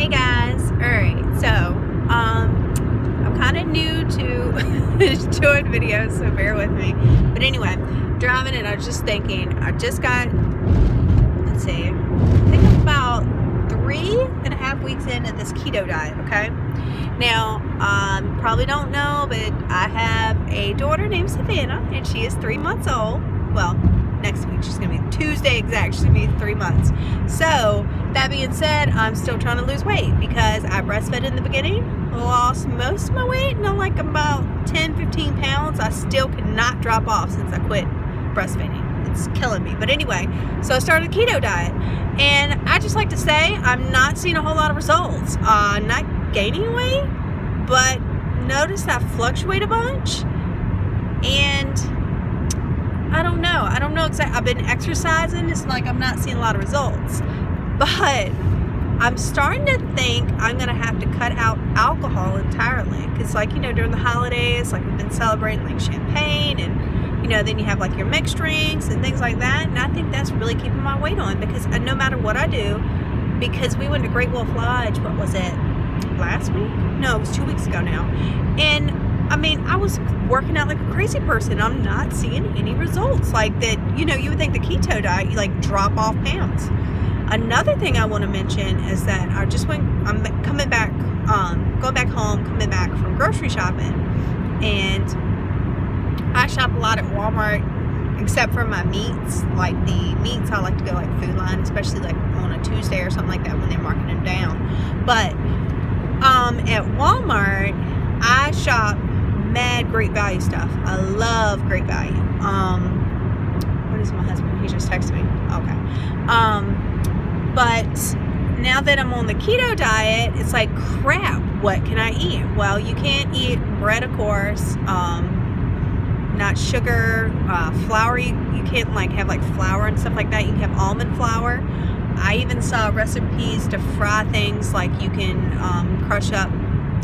Hey guys, alright, so I'm kind of new to doing videos, so bear with me. But anyway, driving and I was just thinking, I just got, let's see, I think I'm about 3.5 weeks into this keto diet, okay? Now, probably don't know, but I have a daughter named Savannah, and she is 3 months old. Well, next week she's gonna be Tuesday exact, she's gonna be 3 months. So that being said, I'm still trying to lose weight because I breastfed in the beginning, lost most of my weight, and I'm like about 10-15 pounds. I still cannot drop off since I quit breastfeeding. It's killing me. But anyway, so I started a keto diet, and I just like to say I'm not seeing a whole lot of results. Not gaining weight, but notice I fluctuate a bunch, and I don't know exactly. I've been exercising. It's like I'm not seeing a lot of results. But I'm starting to think I'm going to have to cut out alcohol entirely. Because, like, during the holidays, like, we've been celebrating, like, champagne. And, then you have, like, your mixed drinks and things like that. And I think that's really keeping my weight on. Because no matter what I do, because we went to Great Wolf Lodge, what was it, last week? No, it was 2 weeks ago now. And I was working out like a crazy person. I'm not seeing any results like that. You would think the keto diet, you like drop off pounds. Another thing I want to mention is that I'm coming back, going back home, coming back from grocery shopping, and I shop a lot at Walmart, except for my meats. Like the meats, I like to go like Food Line, especially like on a Tuesday or something like that when they're marking them down. But at Walmart, I shop mad great value stuff. I love great value. What is my husband? He just texted me. Okay. But now that I'm on the keto diet, it's like, crap, what can I eat? Well, you can't eat bread, of course. Not sugar, flour. You can't like have like flour and stuff like that. You can have almond flour. I even saw recipes to fry things, like you can crush up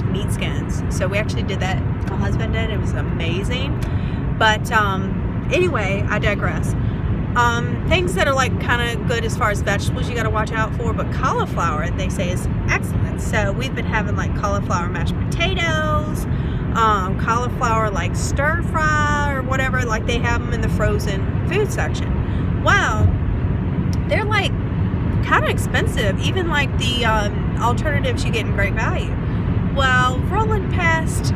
meat skins. So we actually did that. My husband did. It was amazing. But anyway, I digress. Things that are like kind of good as far as vegetables you got to watch out for, but cauliflower, they say, is excellent. So we've been having like cauliflower mashed potatoes, cauliflower like stir fry or whatever, like they have them in the frozen food section. Well, they're like kind of expensive, even like the alternatives you get in Great Value. Well, rolling past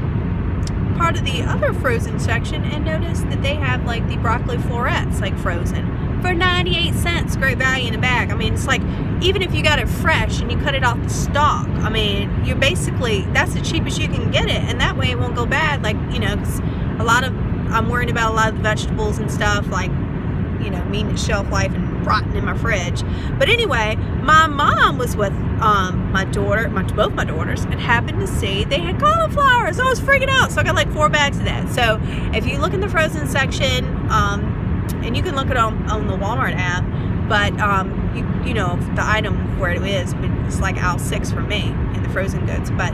part of the other frozen section and noticed that they have like the broccoli florets like frozen for 98 cents, Great Value in a bag. It's like, even if you got it fresh and you cut it off the stalk, you're basically, that's the cheapest you can get it, and that way it won't go bad. Like, 'cause I'm worried about a lot of the vegetables and stuff, like, meeting its shelf life and rotting in my fridge. But anyway, my mom was with both my daughters, and happened to see they had cauliflower, so I was freaking out. So I got like 4 bags of that. So if you look in the frozen section, and you can look it on the Walmart app, but the item where it is, it's like aisle 6 for me in the frozen goods, but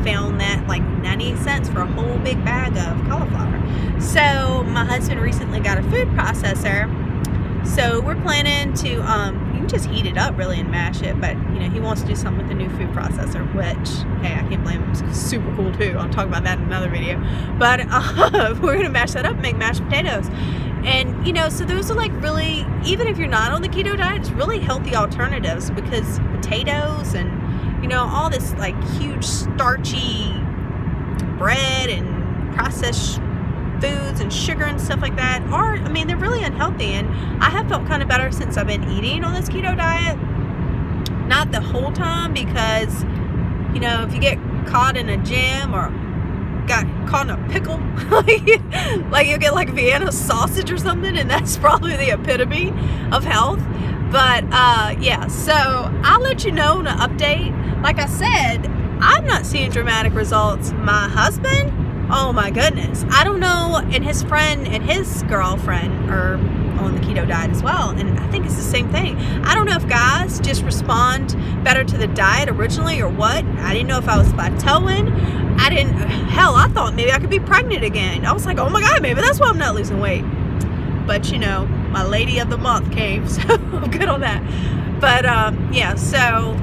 found that like 98 cents for a whole big bag of cauliflower. So my husband recently got a food processor, so we're planning to you can just heat it up really and mash it, but he wants to do something with the new food processor, which, hey, I can't blame him. It's super cool too. I'll talk about that in another video. But we're gonna mash that up and make mashed potatoes. And so those are like really, even if you're not on the keto diet, it's really healthy alternatives, because potatoes and all this like huge starchy bread and processed foods and sugar and stuff like that are, they're really unhealthy. And I have felt kind of better since I've been eating on this keto diet. Not the whole time, because if you get caught in a jam or got caught in a pickle, like you get like Vienna sausage or something, and that's probably the epitome of health. But yeah, so I'll let you know in an update. Like I said, I'm not seeing dramatic results. My husband, oh my goodness, I don't know. And his friend and his girlfriend are on the keto diet as well, and I think it's the same thing. I don't know if guys just respond better to the diet originally or what. I didn't know if I was plateauing. I thought maybe I could be pregnant again. I was like, oh my God, maybe that's why I'm not losing weight. But my lady of the month came, so I'm good on that. But yeah, so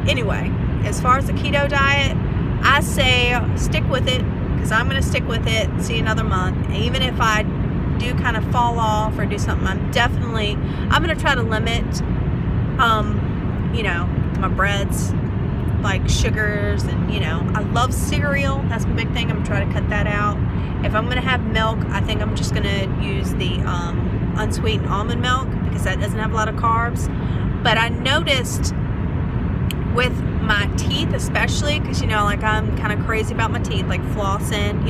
anyway, as far as the keto diet, I say stick with it, because I'm going to stick with it, see another month. Even if I do kind of fall off or do something, I'm going to try to limit, my breads, like sugars, and, I love cereal. That's my big thing. I'm going to try to cut that out. If I'm going to have milk, I think I'm just going to use the unsweetened almond milk, because that doesn't have a lot of carbs. But I noticed with my teeth, especially, because I'm kind of crazy about my teeth, like flossing,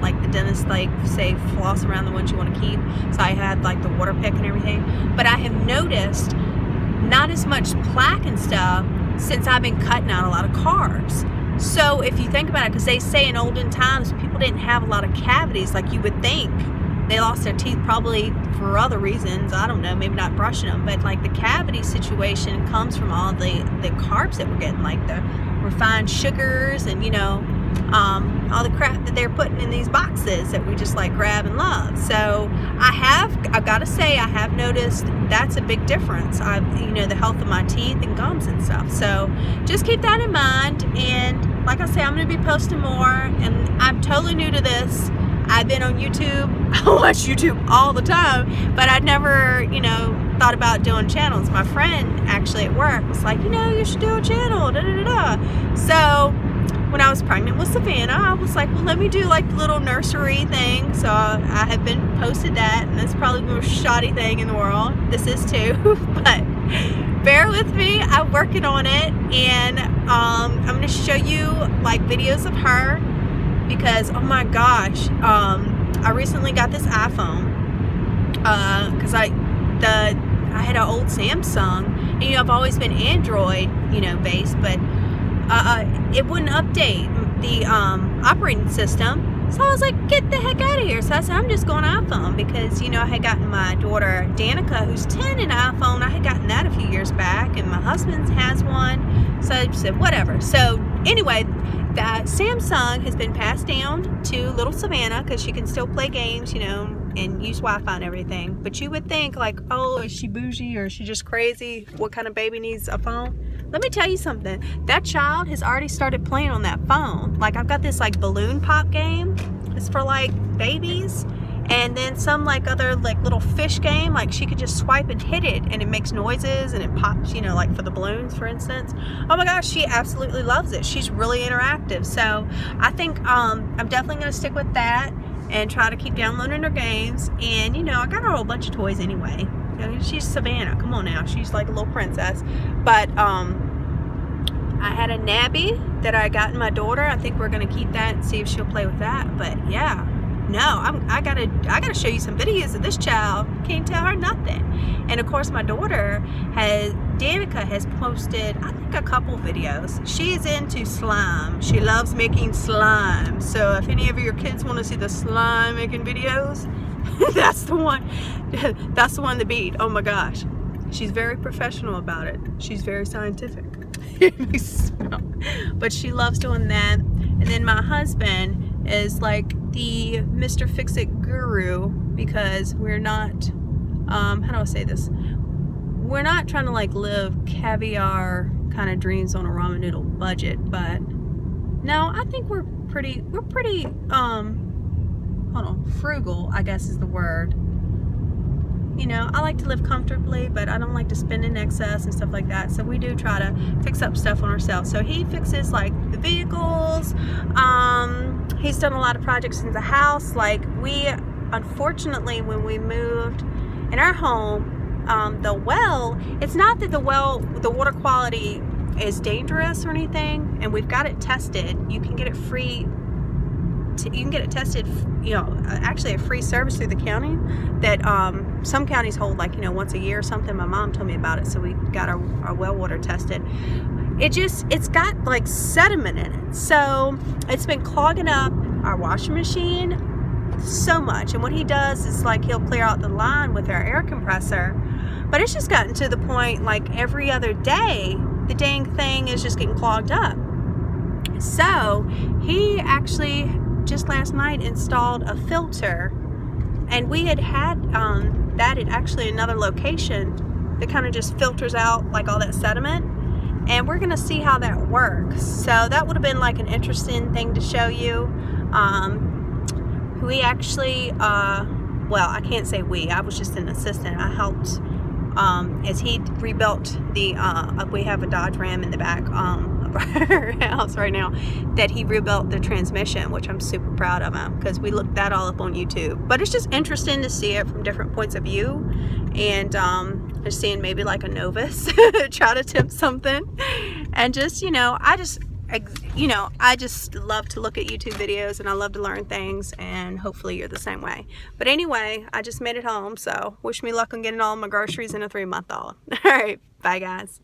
like the dentist say floss around the ones you want to keep. So I had like the water pick and everything. But I have noticed not as much plaque and stuff since I've been cutting out a lot of carbs. So if you think about it, because they say in olden times people didn't have a lot of cavities like you would think. They lost their teeth probably for other reasons. I don't know, maybe not brushing them. But like the cavity situation comes from all the carbs that we're getting, like the refined sugars and, all the crap that they're putting in these boxes that we just like grab and love. So I've got to say, I have noticed that's a big difference. The health of my teeth and gums and stuff. So just keep that in mind. And like I say, I'm going to be posting more, and I'm totally new to this. I've been on YouTube. I watch YouTube all the time, but I'd never, thought about doing channels. My friend actually at work was like, you should do a channel, da da da da. So when I was pregnant with Savannah, I was like, well, let me do like the little nursery thing. So I have been posted that, and that's probably the most shoddy thing in the world. This is too, but bear with me. I'm working on it, and I'm going to show you like videos of her, because oh my gosh, I recently got this iPhone because I had an old Samsung, and I've always been Android based, but it wouldn't update the operating system. So I was like, get the heck out of here. So I said, I'm just going iPhone, because I had gotten my daughter Danica, who's 10, an iPhone. I had gotten that a few years back, and my husband has one. So I said, whatever. So anyway, the Samsung has been passed down to little Savannah, because she can still play games, and use Wi-Fi and everything. But you would think like, oh, is she bougie, or is she just crazy? What kind of baby needs a phone? Let me tell you something. That child has already started playing on that phone. Like, I've got this like balloon pop game. It's for like babies. And then some like other like little fish game. Like, she could just swipe and hit it, and it makes noises and it pops, like for the balloons, for instance. Oh my gosh, she absolutely loves it. She's really interactive. So I think I'm definitely going to stick with that and try to keep downloading her games. And I got her a whole bunch of toys anyway. She's Savannah. Come on now. She's like a little princess. But I had a nabby that I got in my daughter. I think we're gonna keep that and see if she'll play with that. But yeah, no, I gotta show you some videos of this child. Can't tell her nothing. And of course, my daughter Danica has posted, I think, a couple videos. She is into slime. She loves making slime. So if any of your kids want to see the slime making videos, that's the one. That's the one to beat. Oh my gosh. She's very professional about it. She's very scientific. But she loves doing that. And then my husband is like the Mr. Fix-It guru, because we're not, how do I say this? We're not trying to like live caviar kind of dreams on a ramen noodle budget, but no, I think we're pretty, frugal, I guess is the word. I like to live comfortably, but I don't like to spend in excess and stuff like that. So we do try to fix up stuff on ourselves. So he fixes like the vehicles. He's done a lot of projects in the house. Like, we, unfortunately, when we moved in our home, the well, it's not that the water quality is dangerous or anything, and we've got it tested. You can get it free. You can get it tested, actually a free service through the county that some counties hold, like, once a year or something. My mom told me about it, so we got our well water tested. It's got like sediment in it, so it's been clogging up our washing machine so much. And what he does is like, he'll clear out the line with our air compressor, but it's just gotten to the point like every other day the dang thing is just getting clogged up. So he actually just last night installed a filter, and we had that at actually another location that kind of just filters out like all that sediment. and we're gonna see how that works. So that would have been like an interesting thing to show you. We actually, well, I can't say we, I was just an assistant. I helped as he rebuilt the, we have a Dodge Ram in the back of our house right now, that he rebuilt the transmission, which I'm super proud of him, because we looked that all up on YouTube. But it's just interesting to see it from different points of view, and just seeing maybe like a novice try to attempt something, and just, you know, I just love to look at YouTube videos, and I love to learn things, and hopefully you're the same way. But anyway, I just made it home, so wish me luck on getting all my groceries in a 3-month-old. All right, bye guys.